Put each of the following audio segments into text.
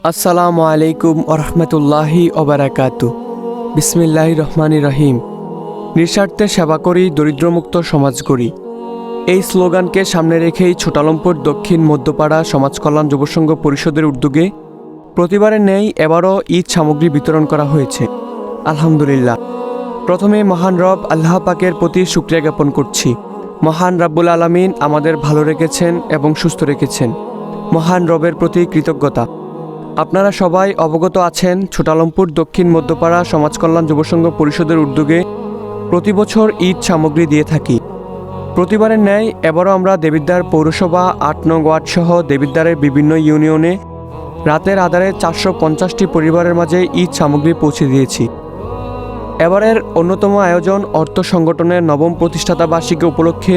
আসসালামু আলাইকুম ওরহমতুল্লাহি ওবারাকাতু। বিসমিল্লাহির রহমানির রহিম। নিঃস্বার্থে সেবা করি, দরিদ্রমুক্ত সমাজ গড়ি। এই স্লোগানকে সামনে রেখেই ছোটালমপুর দক্ষিণ মধ্যপাড়া সমাজ কল্যাণ যুবসংঘ পরিষদের উদ্যোগে প্রতিবারের ন্যায় এবারও ঈদ সামগ্রী বিতরণ করা হয়েছে। আলহামদুলিল্লাহ। প্রথমে মহান রব আল্লাহ পাকের প্রতি শুকরিয়া জ্ঞাপন করছি। মহান রাব্বুল আলামিন আমাদের ভালো রেখেছেন এবং সুস্থ রেখেছেন। মহান রবের প্রতি কৃতজ্ঞতা। আপনারা সবাই অবগত আছেন, ছোটালমপুর দক্ষিণ মধ্যপাড়া সমাজ কল্যাণ যুবসংঘ পরিষদের উদ্যোগে প্রতি বছর ঈদ সামগ্রী দিয়ে থাকি। প্রতিবারের ন্যায় এবারও আমরা দেবিদ্বার পৌরসভা ৮ নং ওয়ার্ড সহ দেবিদ্বারের বিভিন্ন ইউনিয়নে রাতের আধারে 450টি পরিবারের মাঝে ঈদ সামগ্রী পৌঁছে দিয়েছি। এবারের অন্যতম আয়োজন অর্থ সংগঠনের নবম প্রতিষ্ঠাতা বার্ষিকী উপলক্ষে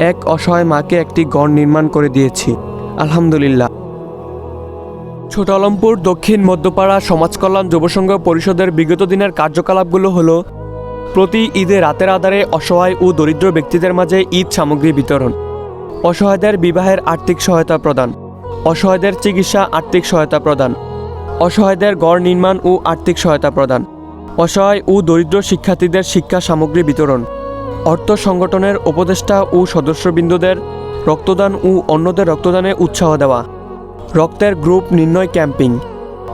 এক অসহায় মাকে একটি ঘর নির্মাণ করে দিয়েছি। আলহামদুলিল্লাহ। ছোটালমপুর দক্ষিণ মধ্যপাড়া সমাজ কল্যাণ যুবসংঘ পরিষদের বিগত দিনের কার্যকলাপগুলো হলো প্রতি ঈদে রাতের আধারে অসহায় ও দরিদ্র ব্যক্তিদের মাঝে ঈদ সামগ্রী বিতরণ, অসহায়দের বিবাহের আর্থিক সহায়তা প্রদান, অসহায়দের চিকিৎসা আর্থিক সহায়তা প্রদান, অসহায়দের ঘর নির্মাণ ও আর্থিক সহায়তা প্রদান, অসহায় ও দরিদ্র শিক্ষার্থীদের শিক্ষা সামগ্রী বিতরণ, অর্থ সংগঠনের উপদেষ্টা ও সদস্যবৃন্দদের রক্তদান ও অন্যদের রক্তদানে উৎসাহ দেওয়া, রক্তের গ্রুপ নির্ণয় ক্যাম্পিং,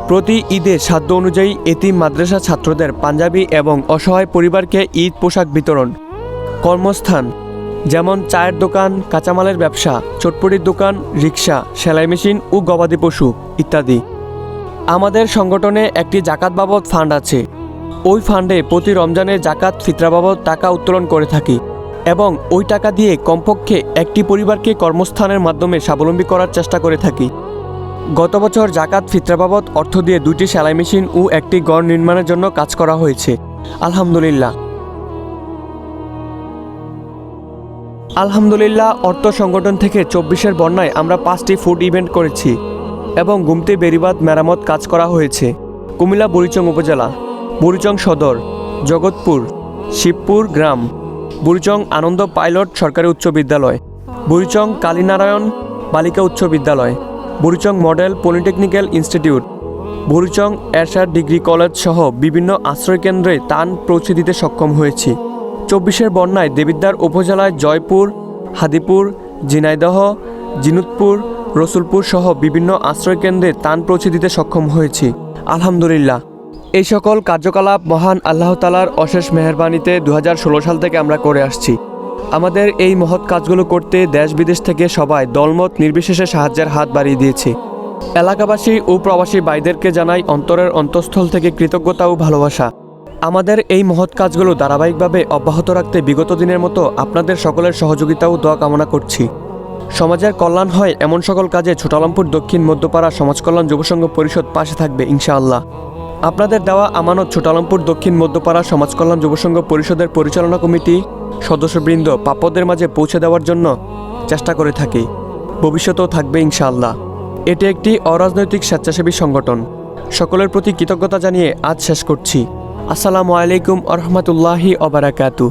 প্রতি ঈদে সাধ্য অনুযায়ী এতিম মাদ্রাসা ছাত্রদের পাঞ্জাবি এবং অসহায় পরিবারকে ঈদ পোশাক বিতরণ, কর্মস্থান যেমন চায়ের দোকান, কাঁচামালের ব্যবসা, চটপটির দোকান, রিক্সা, সেলাই মেশিন ও গবাদি পশু ইত্যাদি। আমাদের সংগঠনে একটি জাকাত বাবদ ফান্ড আছে। ওই ফান্ডে প্রতি রমজানে জাকাত ফিতরা বাবদ টাকা উত্তোলন করে থাকি এবং ওই টাকা দিয়ে কমপক্ষে একটি পরিবারকে কর্মস্থানের মাধ্যমে স্বাবলম্বী করার চেষ্টা করে থাকি। গত বছর জাকাত ফিতরা বাবদ অর্থ দিয়ে 2টি সেলাই মেশিন ও একটি ঘর নির্মাণের জন্য কাজ করা হয়েছে। আলহামদুলিল্লাহ। আলহামদুলিল্লাহ। অর্থ সংগঠন থেকে 24-এর বন্যায় আমরা 5টি ফুড ইভেন্ট করেছি এবং গুমতি বেড়িবাঁধ মেরামত কাজ করা হয়েছে। কুমিল্লা বুড়িচং উপজেলা, বুড়িচং সদর, জগৎপুর, শিবপুর গ্রাম, বুড়িচং আনন্দ পাইলট সরকারি উচ্চ বিদ্যালয়, বুড়িচং কালীনারায়ণ বালিকা উচ্চ বিদ্যালয়, Burichang model polytechnical institute, Burichang Ershad degree college সহ বিভিন্ন আশ্রয়কেন্দ্রে ত্রাণ পৌঁছে দিতে সক্ষম হয়েছি। 24-এর বন্যায় দেবিদ্বার উপজেলায় জয়পুর, হাদিপুর, ঝিনাইদহ, জিনুতপুর, রসুলপুর সহ বিভিন্ন আশ্রয়কেন্দ্রে ত্রাণ পৌঁছে দিতে সক্ষম হয়েছি। আলহামদুলিল্লাহ। এই সকল কার্যকলাপ মহান আল্লাহ তাআলার অশেষ মেহেরবানিতে 2016 সাল থেকে আমরা করে আসছি। আমাদের এই মহৎ কাজগুলো করতে দেশ বিদেশ থেকে সবাই দলমত নির্বিশেষে সাহায্যের হাত বাড়িয়ে দিয়েছে। এলাকাবাসী ও প্রবাসী ভাইদেরকে জানাই অন্তরের অন্তঃস্থল থেকে কৃতজ্ঞতা ও ভালোবাসা। আমাদের এই মহৎ কাজগুলো ধারাবাহিকভাবে অব্যাহত রাখতে বিগত দিনের মতো আপনাদের সকলের সহযোগিতা ও দোয়া কামনা করছি। সমাজের কল্যাণ হয় এমন সকল কাজে ছোটালমপুর দক্ষিণ মধ্যপাড়া সমাজ কল্যাণ যুবসংঘ পরিষদ পাশে থাকবে ইনশাআল্লাহ। আপনাদের দেওয়া আমানত ছোটালমপুর দক্ষিণ মধ্যপাড়া সমাজ কল্যাণ যুবসংঘ পরিষদের পরিচালনা কমিটি সদস্যবৃন্দ প্রাপ্যদের মাঝে পৌঁছে দেওয়ার জন্য চেষ্টা করে থাকি, ভবিষ্যতেও থাকবে ইনশাআল্লাহ। এটি একটি অরাজনৈতিক স্বেচ্ছাসেবী সংগঠন। সকলের প্রতি কৃতজ্ঞতা জানিয়ে আজ শেষ করছি। আসসালামু আলাইকুম ওরহমতুল্লাহি ওবারাকাতু।